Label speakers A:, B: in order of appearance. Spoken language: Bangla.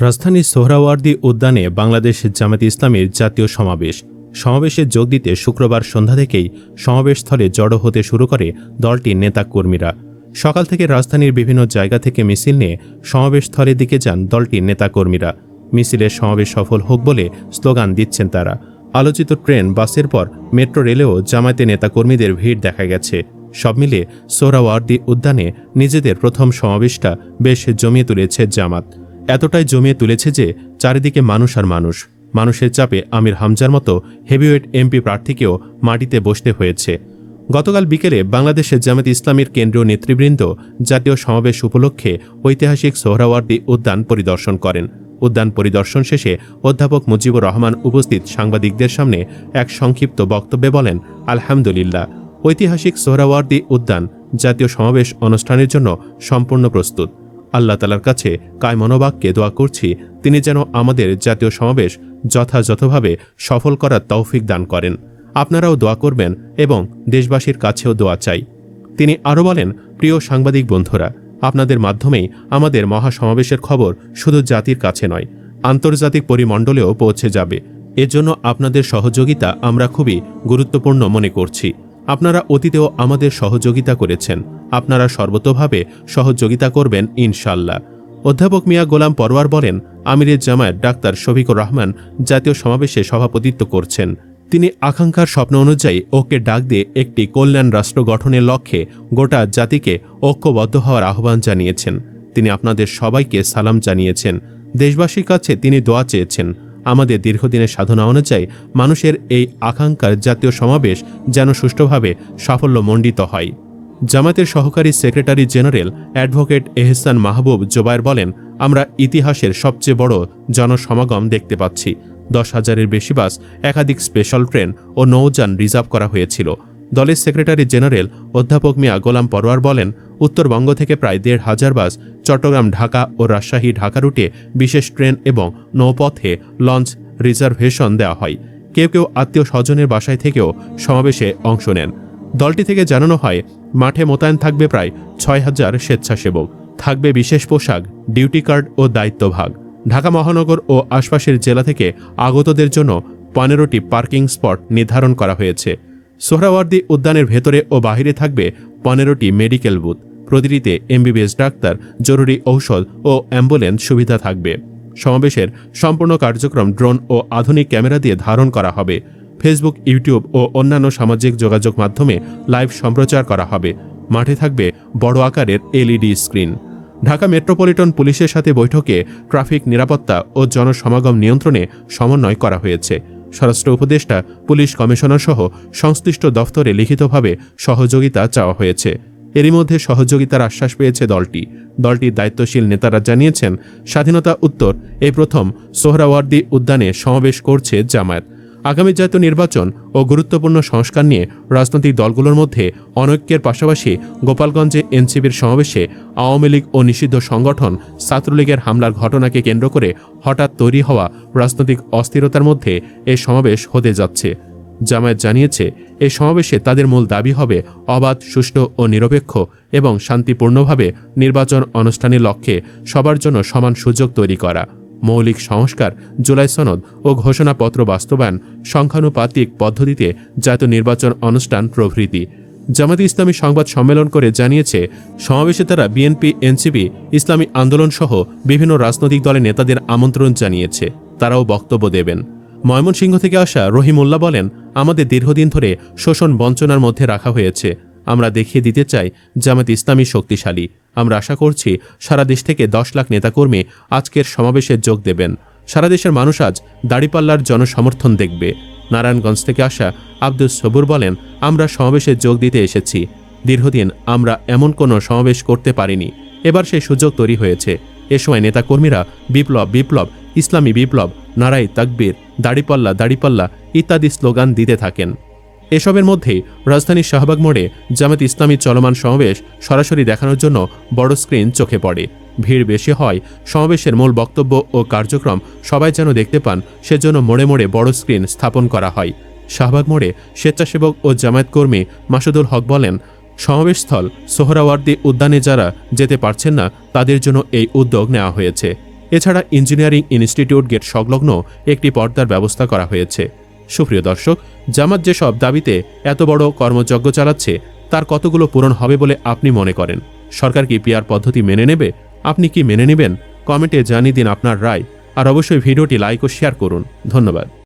A: রাজধানীর সোহরাওয়ার্দী উদ্যানে বাংলাদেশ জামায়াতে ইসলামীর জাতীয় সমাবেশে যোগ দিতে শুক্রবার সন্ধ্যা থেকেই সমাবেশস্থলে জড়ো হতে শুরু করে দলটির নেতাকর্মীরা। সকাল থেকে রাজধানীর বিভিন্ন জায়গা থেকে মিছিল নিয়ে সমাবেশস্থলের দিকে যান দলটির নেতাকর্মীরা। মিছিলের সমাবেশ সফল হোক বলে স্লোগান দিচ্ছেন তারা। আলোচিত ট্রেন, বাসের পর মেট্রো রেলেও জামায়াতে নেতাকর্মীদের ভিড় দেখা গেছে। সব মিলে সোহরাওয়ার্দী উদ্যানে নিজেদের প্রথম সমাবেশটা বেশ জমিয়ে তুলেছে জামাত। এতটাই জমিয়ে তুলেছে যে চারিদিকে মানুষ আর মানুষের চাপে আমির হামজার মতো হেভিওয়েট এমপি প্রার্থীকেও মাটিতে বসতে হয়েছে। গতকাল বিকেলে বাংলাদেশের জামায়াতে ইসলামীর কেন্দ্রীয় নেতৃবৃন্দ জাতীয় সমাবেশ উপলক্ষে ঐতিহাসিক সোহরাওয়ার্দী উদ্যান পরিদর্শন করেন। উদ্যান পরিদর্শন শেষে অধ্যাপক মুজিবুর রহমান উপস্থিত সাংবাদিকদের সামনে এক সংক্ষিপ্ত বক্তব্যে বলেন, আলহামদুলিল্লাহ, ঐতিহাসিক সোহরাওয়ার্দী উদ্যান জাতীয় সমাবেশ অনুষ্ঠানের জন্য সম্পূর্ণ প্রস্তুত। আল্লাহ তাআলার কাছে কায় মনোবাক্যে দোয়া করছি তিনি যেন আমাদের জাতীয় সমাবেশ যথাযথভাবে সফল করার তৌফিক দান করেন। আপনারাও দোয়া করবেন এবং দেশবাসীর কাছেও দোয়া চাই। তিনি আরও বলেন, প্রিয় সাংবাদিক বন্ধুরা, আপনাদের মাধ্যমেই আমাদের মহাসমাবেশের খবর শুধু জাতির কাছে নয়, আন্তর্জাতিক পরিমণ্ডলেও পৌঁছে যাবে। এজন্য আপনাদের সহযোগিতা আমরা খুবই গুরুত্বপূর্ণ মনে করছি। আপনারা অতীতেও আমাদের সহযোগিতা করেছেন, আপনারা সর্বতোভাবে সহযোগিতা করবেন ইনশাল্লাহ। অধ্যাপক মিয়া গোলাম পরওয়ার বলেন, আমিরের জামায়াত ডাক্তার শফিকুর রহমান জাতীয় সমাবেশে সভাপতিত্ব করছেন। তিনি আকাঙ্ক্ষার স্বপ্ন অনুযায়ী ওকে ডাক দিয়ে একটি কল্যাণ রাষ্ট্র গঠনের লক্ষ্যে গোটা জাতিকে ঐক্যবদ্ধ হওয়ার আহ্বান জানিয়েছেন। তিনি আপনাদের সবাইকে সালাম জানিয়েছেন। দেশবাসীর কাছে তিনি দোয়া চেয়েছেন আমাদের দীর্ঘদিনের সাধনা অনুযায়ী মানুষের এই আকাঙ্ক্ষার জাতীয় সমাবেশ যেন সুষ্ঠুভাবে সাফল্যমণ্ডিত হয়। জামায়াতের সহকারী সেক্রেটারি জেনারেল অ্যাডভোকেট এহসান মাহবুব জোবায়ের বলেন, আমরা ইতিহাসের সবচেয়ে বড় জনসমাগম দেখতে পাচ্ছি। 10,000-এর বেশি বাস, একাধিক স্পেশাল ট্রেন ও নৌযান রিজার্ভ করা হয়েছিল। দলের সেক্রেটারি জেনারেল অধ্যাপক মিয়া গোলাম পরওয়ার বলেন, উত্তরবঙ্গ থেকে প্রায় 1,500 বাস, চট্টগ্রাম, ঢাকা ও রাজশাহী ঢাকা রুটে বিশেষ ট্রেন এবং নৌপথে লঞ্চ রিজার্ভেশন দেওয়া হয়। কেউ কেউ আত্মীয় স্বজনের বাসায় থেকেও সমাবেশে অংশ নেন। দলটি থেকে জানানো হয়, মাঠে মোতায়েন থাকবে প্রায় 6,000 স্বেচ্ছাসেবক, থাকবে বিশেষ পোশাক, ডিউটি কার্ড ও দায়িত্বভাগ। ঢাকা মহানগর ও আশপাশের জেলা থেকে আগতদের জন্য 15টি পার্কিং স্পট নির্ধারণ করা হয়েছে। সোহরাওয়ার্দী উদ্যানের ভেতরে ও বাহিরে থাকবে 15টি মেডিকেল বুথ। প্রতিটিতে এমবিবিএস ডাক্তার, জরুরি ঔষধ ও অ্যাম্বুলেন্স সুবিধা থাকবে। সমাবেশের সম্পূর্ণ কার্যক্রম ড্রোন ও আধুনিক ক্যামেরা দিয়ে ধারণ করা হবে। ফেসবুক, ইউটিউব ও অন্যান্য সামাজিক যোগাযোগ মাধ্যমে লাইভ সম্প্রচার করা হবে। মাঠে থাকবে বড় আকারের এলইডি স্ক্রিন। ঢাকা মেট্রোপলিটন পুলিশের সাথে বৈঠকে ট্রাফিক নিরাপত্তা ও জনসমাগম নিয়ন্ত্রণে সমন্বয় করা হয়েছে। স্বরাষ্ট্র উপদেষ্টা, পুলিশ কমিশনার সহ সংশ্লিষ্ট দফতরে লিখিতভাবে সহযোগিতা চাওয়া হয়েছে। এরই মধ্যে সহযোগিতার আশ্বাস পেয়েছে দলটির দায়িত্বশীল নেতারা জানিয়েছেন, স্বাধীনতা উত্তর এই প্রথম সোহরাওয়ার্দী উদ্যানে সমাবেশ করছে জামায়াত। আগামী জাতীয় নির্বাচন ও গুরুত্বপূর্ণ সংস্কার নিয়ে রাজনৈতিক দলগুলোর মধ্যে অনৈক্যের পাশাপাশি গোপালগঞ্জে এনসিপির সমাবেশে আওয়ামী লীগ ও নিষিদ্ধ সংগঠন ছাত্রলীগের হামলার ঘটনাকে কেন্দ্র করে হঠাৎ তৈরি হওয়া রাজনৈতিক অস্থিরতার মধ্যে এই সমাবেশ হতে যাচ্ছে। জামায়াত জানিয়েছে, এই সমাবেশে তাদের মূল দাবি হবে অবাধ, সুষ্ঠু ও নিরপেক্ষ এবং শান্তিপূর্ণভাবে নির্বাচন অনুষ্ঠানের লক্ষ্যে সবার জন্য সমান সুযোগ তৈরি করা, মৌলিক সংস্কার, জুলাই সনদ ও ঘোষণাপত্র বাস্তবায়ন, সংখ্যানুপাতিক পদ্ধতিতে জাতীয় নির্বাচন অনুষ্ঠান প্রভৃতি। জামায়াতে ইসলামী সংবাদ সম্মেলন করে জানিয়েছে, সমাবেশে তারা বিএনপি, এনসিপি, ইসলামী আন্দোলন সহ বিভিন্ন রাজনৈতিক দলের নেতাদের আমন্ত্রণ জানিয়েছে, তারাও বক্তব্য দেবেন। ময়মনসিংহ থেকে আসা রহিমুল্লাহ বলেন, আমাদের দীর্ঘদিন ধরে শোষণ বঞ্চনার মধ্যে রাখা হয়েছে। আমরা দেখিয়ে দিতে চাই জামায়াতে ইসলামী শক্তিশালী। আমরা আশা করছি সারা দেশ থেকে 10 লাখ নেতাকর্মী আজকের সমাবেশে যোগ দেবেন। সারা দেশের মানুষ আজ দাড়িপাল্লার জনসমর্থন দেখবে। নারায়ণগঞ্জ থেকে আসা আব্দুস সবুর বলেন, আমরা সমাবেশে যোগ দিতে এসেছি। দীর্ঘদিন আমরা এমন কোনো সমাবেশ করতে পারিনি, এবার সেই সুযোগ তৈরি হয়েছে। এ সময় নেতাকর্মীরা বিপ্লব বিপ্লব, ইসলামী বিপ্লব, নারায়ে তাকবীর, দাড়িপাল্লা দাড়িপাল্লা ইত্যাদি স্লোগান দিতে থাকেন। এসবের মধ্যেই রাজধানীর শাহবাগ মোড়ে জামায়াতে ইসলামী চলমান সমাবেশ সরাসরি দেখানোর জন্য বড় স্ক্রিন চোখে পড়ে। ভিড় বেশি হয়, সমাবেশের মূল বক্তব্য ও কার্যক্রম সবাই যেন দেখতে পান, সেজন্য মোড়ে মোড়ে বড় স্ক্রিন স্থাপন করা হয়। শাহবাগ মোড়ে স্বেচ্ছাসেবক ও জামায়াত কর্মী মাসুদুল হক বলেন, সমাবেশস্থল সোহরাওয়ার্দী উদ্যানে যারা যেতে পারছেন না তাদের জন্য এই উদ্যোগ নেওয়া হয়েছে। এছাড়া ইঞ্জিনিয়ারিং ইনস্টিটিউট গেট সংলগ্ন একটি পর্দার ব্যবস্থা করা হয়েছে। সুপ্রিয় দর্শক, জামাত যেসব দাবিতে এত বড় কর্মযজ্ঞ চালাচ্ছে তার কতগুলো পূরণ হবে বলে আপনি মনে করেন? সরকার কি পিআর পদ্ধতি মেনে নেবে? আপনি কি মেনে নেবেন? কমেন্টে জানিয়ে দিন আপনার রায়। আর অবশ্যই ভিডিওটি লাইক ও শেয়ার করুন। ধন্যবাদ।